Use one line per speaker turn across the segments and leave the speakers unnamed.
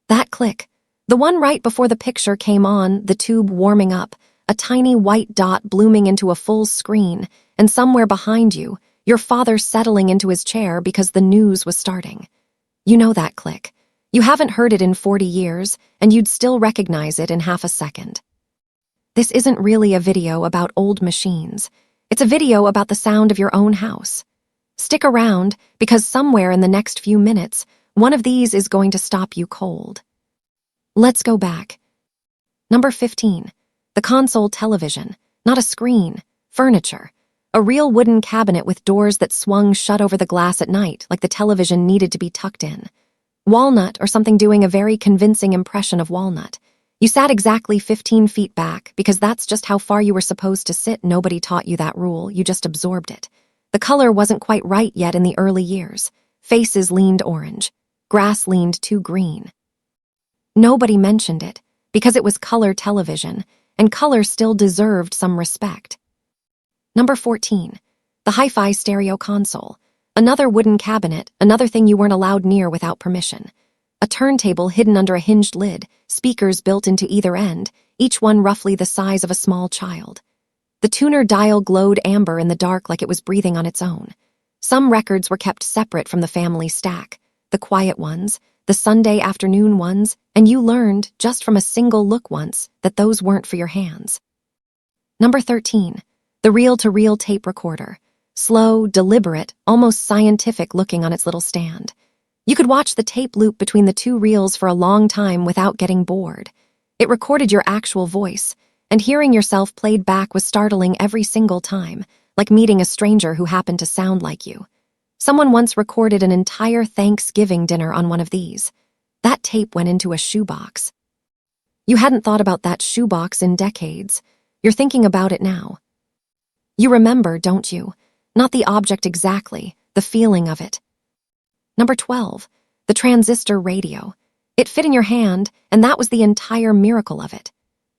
That click. The one right before the picture came on, the tube warming up, a tiny white dot blooming into a full screen, and somewhere behind you, your father settling into his chair because the news was starting. You know that click. You haven't heard it in 40 years, and you'd still recognize it in half a second. This isn't really a video about old machines. It's a video about the sound of your own house. Stick around, because somewhere in the next few minutes, one of these is going to stop you cold. Let's go back. Number 15. The console television. Not a screen. Furniture. A real wooden cabinet with doors that swung shut over the glass at night, like the television needed to be tucked in. Walnut or something doing a very convincing impression of walnut. You sat exactly 15 feet back because that's just how far you were supposed to sit. Nobody taught you that rule, you just absorbed it. The color wasn't quite right yet in the early years. Faces leaned orange. Grass leaned too green. Nobody mentioned it because it was color television, and color still deserved some respect. Number 14. The hi-fi stereo console. Another wooden cabinet, another thing you weren't allowed near without permission. A turntable hidden under a hinged lid, speakers built into either end, each one roughly the size of a small child. The tuner dial glowed amber in the dark like it was breathing on its own. Some records were kept separate from the family stack, the quiet ones, the Sunday afternoon ones, and you learned, just from a single look once, that those weren't for your hands. Number 13. The reel-to-reel tape recorder. Slow, deliberate, almost scientific looking on its little stand. You could watch the tape loop between the two reels for a long time without getting bored. It recorded your actual voice, and hearing yourself played back was startling every single time, like meeting a stranger who happened to sound like you. Someone once recorded an entire Thanksgiving dinner on one of these. That tape went into a shoebox. You hadn't thought about that shoebox in decades. You're thinking about it now. You remember, don't you? Not the object exactly, the feeling of it. Number 12. The transistor radio. It fit in your hand, and that was the entire miracle of it.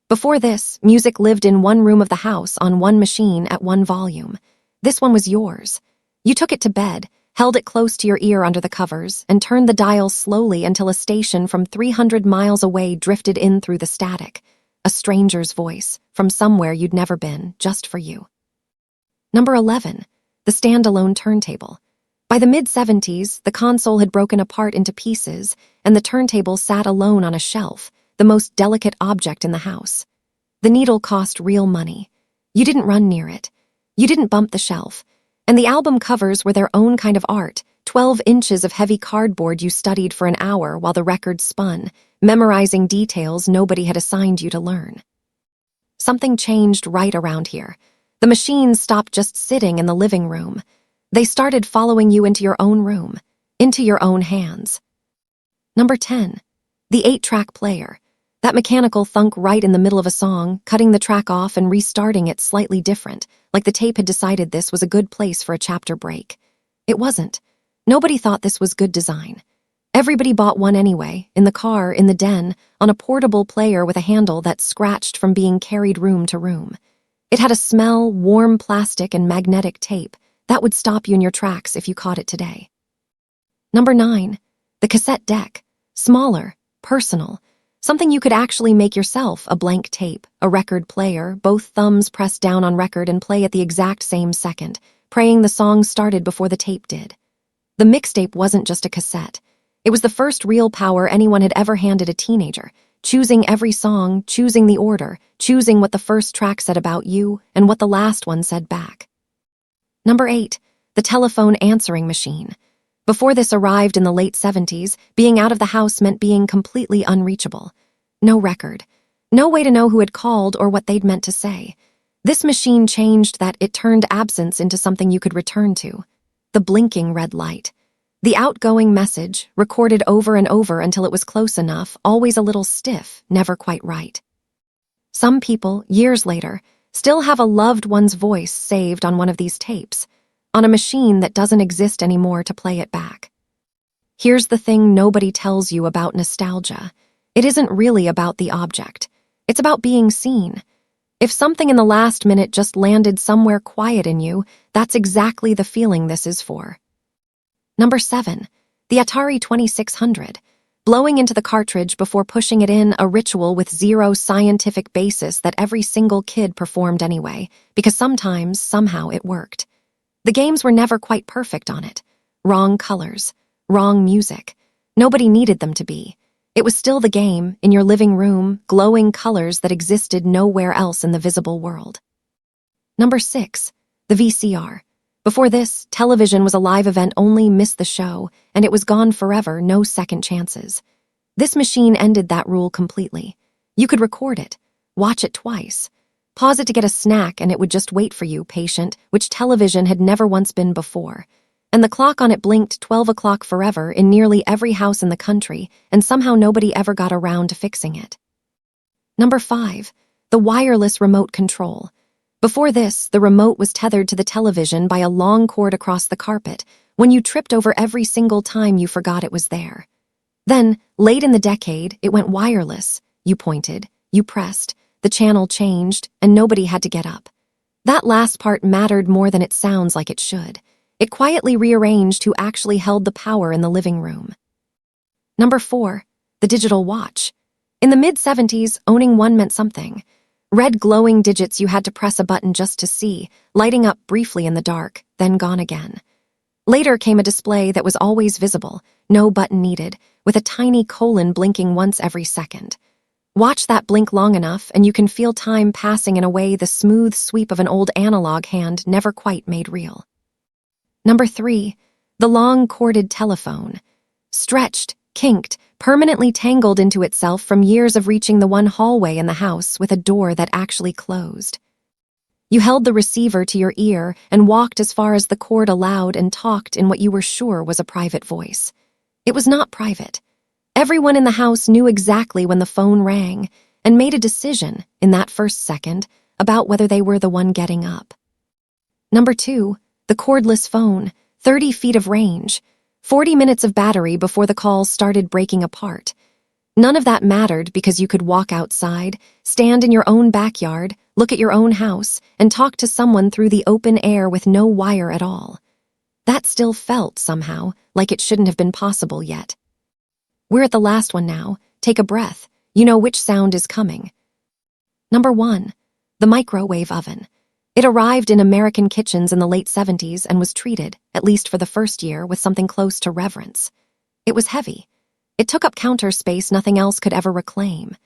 Before this, music lived in one room of the house on one machine at one volume. This one was yours. You took it to bed, held it close to your ear under the covers, and turned the dial slowly until a station from 300 miles away drifted in through the static. A stranger's voice, from somewhere you'd never been, just for you. Number 11. The standalone turntable. By the mid-70s, the console had broken apart into pieces, and the turntable sat alone on a shelf, the most delicate object in the house. The needle cost real money. You didn't run near it. You didn't bump the shelf. And the album covers were their own kind of art, 12 inches of heavy cardboard you studied for an hour while the record spun, memorizing details nobody had assigned you to learn. Something changed right around here. The machines stopped just sitting in the living room. They started following you into your own room, into your own hands. Number 10. The 8-track player. That mechanical thunk right in the middle of a song, cutting the track off and restarting it slightly different, like the tape had decided this was a good place for a chapter break. It wasn't. Nobody thought this was good design. Everybody bought one anyway, in the car, in the den, on a portable player with a handle that scratched from being carried room to room. It had a smell, warm plastic, and magnetic tape that would stop you in your tracks if you caught it today. Number 9. The cassette deck. Smaller, personal. Something you could actually make yourself, a blank tape, a record player, both thumbs pressed down on record and play at the exact same second, praying the song started before the tape did. The mixtape wasn't just a cassette. It was the first real power anyone had ever handed a teenager, choosing every song, choosing the order, choosing what the first track said about you and what the last one said back. Number 8. The telephone answering machine. Before this arrived in the late 70s, being out of the house meant being completely unreachable. No record. No way to know who had called or what they'd meant to say. This machine changed that. It turned absence into something you could return to. The blinking red light. The outgoing message, recorded over and over until it was close enough, always a little stiff, never quite right. Some people, years later, still have a loved one's voice saved on one of these tapes, on a machine that doesn't exist anymore to play it back. Here's the thing nobody tells you about nostalgia. It isn't really about the object. It's about being seen. If something in the last minute just landed somewhere quiet in you, that's exactly the feeling this is for. Number 7. The Atari 2600. Blowing into the cartridge before pushing it in, a ritual with zero scientific basis that every single kid performed anyway, because sometimes, somehow, it worked. The games were never quite perfect on it. Wrong colors, wrong music. Nobody needed them to be. It was still the game, in your living room, glowing colors that existed nowhere else in the visible world. Number 6. The VCR. Before this, television was a live event only, miss the show, and it was gone forever, no second chances. This machine ended that rule completely. You could record it, watch it twice, pause it to get a snack, and it would just wait for you, patient, which television had never once been before. And the clock on it blinked 12 o'clock forever in nearly every house in the country, and somehow nobody ever got around to fixing it. Number 5. The wireless remote control. Before this, the remote was tethered to the television by a long cord across the carpet, when you tripped over every single time you forgot it was there. Then, late in the decade, it went wireless. You pointed, you pressed, the channel changed, and nobody had to get up. That last part mattered more than it sounds like it should. It quietly rearranged who actually held the power in the living room. Number 4. The digital watch. In the mid-70s, owning one meant something. Red glowing digits you had to press a button just to see, lighting up briefly in the dark, then gone again. Later came a display that was always visible, no button needed, with a tiny colon blinking once every second. Watch that blink long enough and you can feel time passing in a way the smooth sweep of an old analog hand never quite made real. Number 3. The long corded telephone. Stretched, kinked, permanently tangled into itself from years of reaching the one hallway in the house with a door that actually closed. You held the receiver to your ear and walked as far as the cord allowed and talked in what you were sure was a private voice. It was not private. Everyone in the house knew exactly when the phone rang and made a decision, in that first second, about whether they were the one getting up. Number 2. The cordless phone, 30 feet of range, 40 minutes of battery before the calls started breaking apart. None of that mattered because you could walk outside, stand in your own backyard, look at your own house, and talk to someone through the open air with no wire at all. That still felt, somehow, like it shouldn't have been possible yet. We're at the last one now. Take a breath. You know which sound is coming. Number 1. The microwave oven. It arrived in American kitchens in the late 70s and was treated, at least for the first year, with something close to reverence. It was heavy. It took up counter space nothing else could ever reclaim.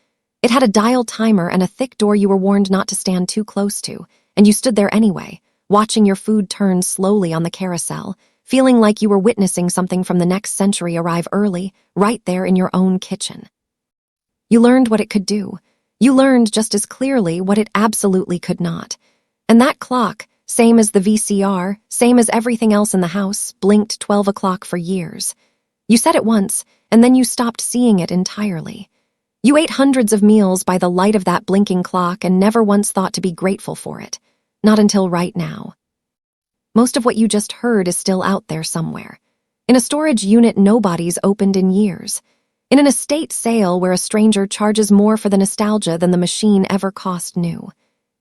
It had a dial timer and a thick door you were warned not to stand too close to, and you stood there anyway, watching your food turn slowly on the carousel, feeling like you were witnessing something from the next century arrive early, right there in your own kitchen. You learned what it could do. You learned just as clearly what it absolutely could not. And that clock, same as the VCR, same as everything else in the house, blinked 12 o'clock for years. You said it once, and then you stopped seeing it entirely. You ate hundreds of meals by the light of that blinking clock and never once thought to be grateful for it. Not until right now. Most of what you just heard is still out there somewhere. In a storage unit nobody's opened in years. In an estate sale where a stranger charges more for the nostalgia than the machine ever cost new.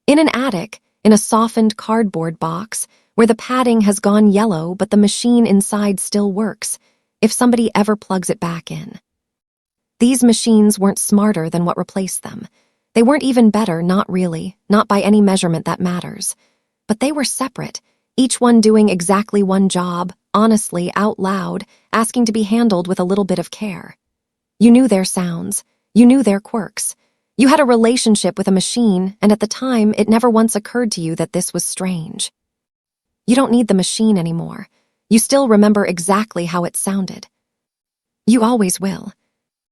In an attic, in a softened cardboard box, where the padding has gone yellow but the machine inside still works, if somebody ever plugs it back in. These machines weren't smarter than what replaced them. They weren't even better, not really, not by any measurement that matters. But they were separate, each one doing exactly one job, honestly, out loud, asking to be handled with a little bit of care. You knew their sounds. You knew their quirks. You had a relationship with a machine, and at the time, it never once occurred to you that this was strange. You don't need the machine anymore. You still remember exactly how it sounded. You always will.